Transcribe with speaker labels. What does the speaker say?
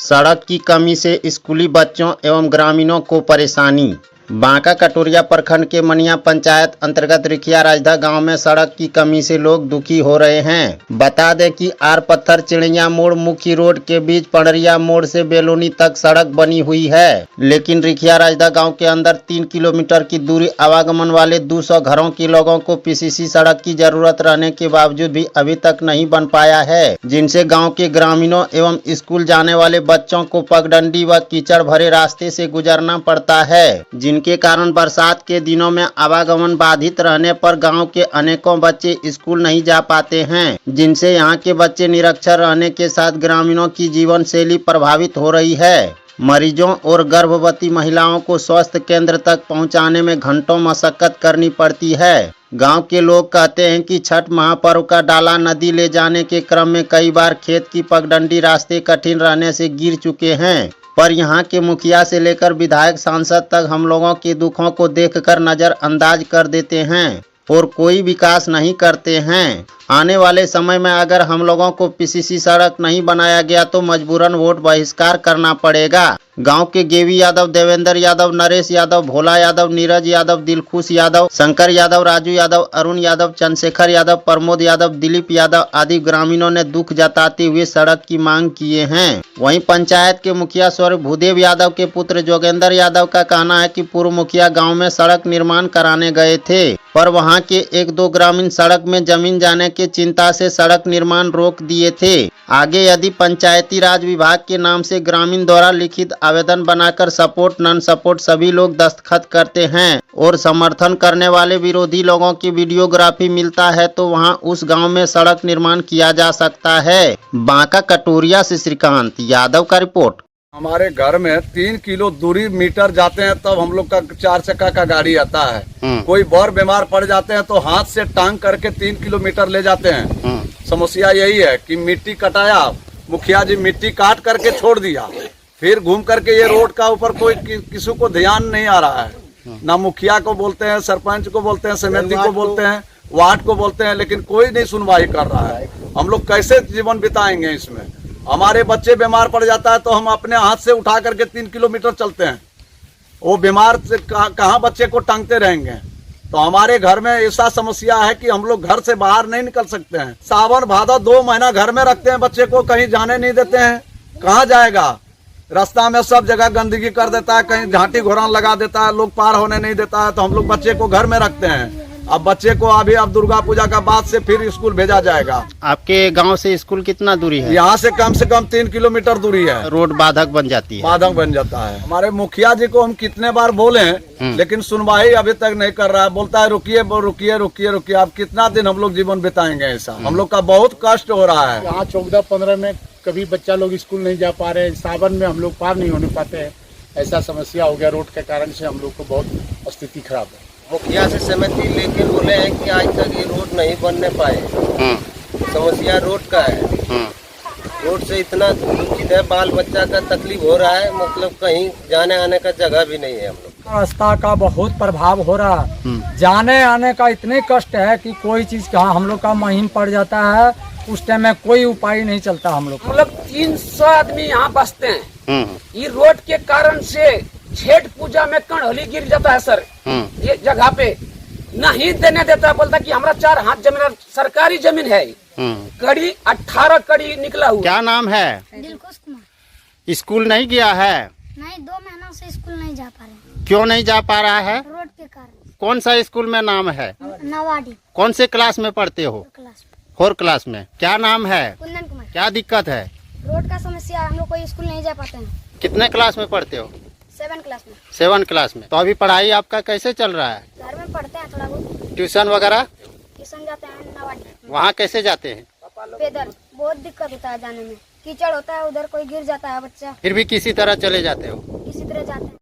Speaker 1: सड़क की कमी से स्कूली बच्चों एवं ग्रामीणों को परेशानी। बांका कटोरिया प्रखंड के मनिया पंचायत अंतर्गत रिखिया राजधा गांव में सड़क की कमी से लोग दुखी हो रहे हैं। बता दें कि आर पत्थर चिड़िया मोड़ मुख्य रोड के बीच पंडरिया मोड़ से बेलोनी तक सड़क बनी हुई है, लेकिन रिखिया राजधा गांव के अंदर 3 किलोमीटर की दूरी आवागमन वाले 200 घरों के लोगों को पीसीसी सड़क की जरूरत रहने के बावजूद भी अभी तक नहीं बन पाया है, जिनसे गाँव के ग्रामीणों एवं स्कूल जाने वाले बच्चों को पगडंडी व कीचड़ भरे रास्ते से गुजरना पड़ता है, जिनके कारण बरसात के दिनों में आवागमन बाधित रहने पर गांव के अनेकों बच्चे स्कूल नहीं जा पाते हैं, जिनसे यहां के बच्चे निरक्षर रहने के साथ ग्रामीणों की जीवन शैली प्रभावित हो रही है। मरीजों और गर्भवती महिलाओं को स्वास्थ्य केंद्र तक पहुंचाने में घंटों मशक्कत करनी पड़ती है। गांव के लोग कहते हैं कि छठ महापर्व का डाला नदी ले जाने के क्रम में कई बार खेत की पगडंडी रास्ते कठिन रहने से गिर चुके हैं, पर यहाँ के मुखिया से लेकर विधायक सांसद तक हम लोगों के दुखों को देखकर नजरअंदाज कर देते हैं और कोई विकास नहीं करते हैं। आने वाले समय में अगर हम लोगों को पीसीसी सड़क नहीं बनाया गया तो मजबूरन वोट बहिष्कार करना पड़ेगा। गांव के गेवी यादव, देवेंद्र यादव, नरेश यादव, भोला यादव, नीरज यादव, दिलखुश यादव, शंकर यादव, राजू यादव, अरुण यादव, चंद्रशेखर यादव, प्रमोद यादव, दिलीप यादव आदि ग्रामीणों ने दुख जताते हुए सड़क की मांग किए हैं। वहीं पंचायत के मुखिया स्वर्गीय भूदेव यादव के पुत्र जोगेंद्र यादव का कहना है कि पूर्व मुखिया गाँव में सड़क निर्माण कराने गए थे, पर वहाँ के 1-2 ग्रामीण सड़क में जमीन जाने के चिंता से सड़क निर्माण रोक दिए थे। आगे यदि पंचायती राज विभाग के नाम से ग्रामीण द्वारा लिखित आवेदन बनाकर सपोर्ट नॉन सपोर्ट सभी लोग दस्तखत करते हैं और समर्थन करने वाले विरोधी लोगों की वीडियोग्राफी मिलता है तो वहां उस गांव में सड़क निर्माण किया जा सकता है। बांका कटोरिया से श्रीकांत यादव का रिपोर्ट।
Speaker 2: हमारे घर में 3 किलो दूरी मीटर जाते हैं तब हम लोग का 4 चक्का का गाड़ी आता है। कोई और बीमार पड़ जाते हैं तो हाथ से टांग करके 3 किलोमीटर ले जाते हैं। समस्या यही है कि मिट्टी कटाया, मुखिया जी मिट्टी काट करके छोड़ दिया, फिर घूम करके ये रोड का ऊपर कोई किसी को ध्यान नहीं आ रहा है। ना मुखिया को बोलते हैं, सरपंच को बोलते हैं, समिति को बोलते हैं, वार्ड को बोलते हैं, लेकिन कोई नहीं सुनवाई कर रहा है। हम लोग कैसे जीवन बिताएंगे इसमें? हमारे बच्चे बीमार पड़ जाता है तो हम अपने हाथ से उठा करके 3 किलोमीटर चलते हैं। वो बीमार से कहाँ बच्चे को टांगते रहेंगे? तो हमारे घर में ऐसा समस्या है कि हम लोग घर से बाहर नहीं निकल सकते हैं। सावन भादो 2 महीना घर में रखते हैं बच्चे को, कहीं जाने नहीं देते हैं। कहाँ जाएगा? रास्ता में सब जगह गंदगी कर देता है, कहीं झांटी घोरान लगा देता है, लोग पार होने नहीं देता है, तो हम लोग बच्चे को घर में रखते हैं। अब बच्चे को अब दुर्गा पूजा का बाद से फिर स्कूल भेजा जाएगा।
Speaker 1: आपके गांव से स्कूल कितना दूरी है?
Speaker 2: यहाँ से कम 3 किलोमीटर दूरी है।
Speaker 1: रोड बाधक बन जाती है।
Speaker 2: बाधक बन जाता है। हमारे मुखिया जी को हम कितने बार बोले हैं, लेकिन सुनवाई अभी तक नहीं कर रहा है। बोलता है रुकिए रुकिए रुकिए रुकिए। अब कितना दिन हम लोग जीवन बिताएंगे ऐसा? हम लोग का बहुत कष्ट हो रहा है।
Speaker 3: यहाँ 14-15 में कभी बच्चा लोग स्कूल नहीं जा पा रहे, सावन में हम लोग पार नहीं होने पाते हैं। ऐसा समस्या हो गया रोड के कारण से, हम लोग को बहुत स्थिति खराब है।
Speaker 4: मुखिया से सहमति लेके बोले हैं कि आज तक ये रोड नहीं बनने पाए। समस्या रोड का है। रोड से इतना दुखित है, बाल बच्चा का तकलीफ हो रहा है, मतलब कहीं जाने आने का जगह भी नहीं है। हम लोग
Speaker 5: रास्ता का बहुत प्रभाव हो रहा है। जाने आने का इतने कष्ट है कि कोई चीज का हम लोग का महीन पड़ जाता है, उस टाइम में कोई उपाय नहीं चलता। हम लोग
Speaker 6: 300 आदमी यहाँ बसते हैं। ये रोड के कारण से छठ पूजा में कणहली गिर जाता है सर। ये जगह पे नहीं देने देता, बोलता कि हमारा 4 हाथ जमीन सरकारी जमीन है। कड़ी 18 कड़ी निकला हुआ।
Speaker 1: क्या नाम है?
Speaker 7: दिलखुश कुमार।
Speaker 1: स्कूल नहीं गया है?
Speaker 7: नहीं, 2 महीनों से स्कूल नहीं जा पा रहे।
Speaker 1: क्यों नहीं जा पा रहा है?
Speaker 7: रोड के कारण।
Speaker 1: कौन सा स्कूल में नाम है?
Speaker 7: नवाडी।
Speaker 1: कौन से क्लास में पढ़ते हो?
Speaker 7: क्लास
Speaker 1: 4 क्लास में। क्या नाम है?
Speaker 7: कुंदन कुमार।
Speaker 1: क्या दिक्कत है?
Speaker 7: रोड का समस्या, हम लोग कोई स्कूल नहीं जा पाते हैं।
Speaker 1: कितने क्लास में पढ़ते हो?
Speaker 7: 7 क्लास में।
Speaker 1: 7 क्लास में। तो अभी पढ़ाई आपका कैसे चल रहा है?
Speaker 7: घर में पढ़ते हैं थोड़ा बहुत।
Speaker 1: ट्यूशन वगैरह?
Speaker 7: ट्यूशन जाते हैं नवाडी।
Speaker 1: वहाँ कैसे जाते हैं?
Speaker 7: पैदल। बहुत दिक्कत होता है जाने में, कीचड़ होता है, उधर कोई गिर जाता है बच्चा।
Speaker 1: फिर भी किसी तरह चले जाते हो?
Speaker 7: किसी तरह जाते हैं।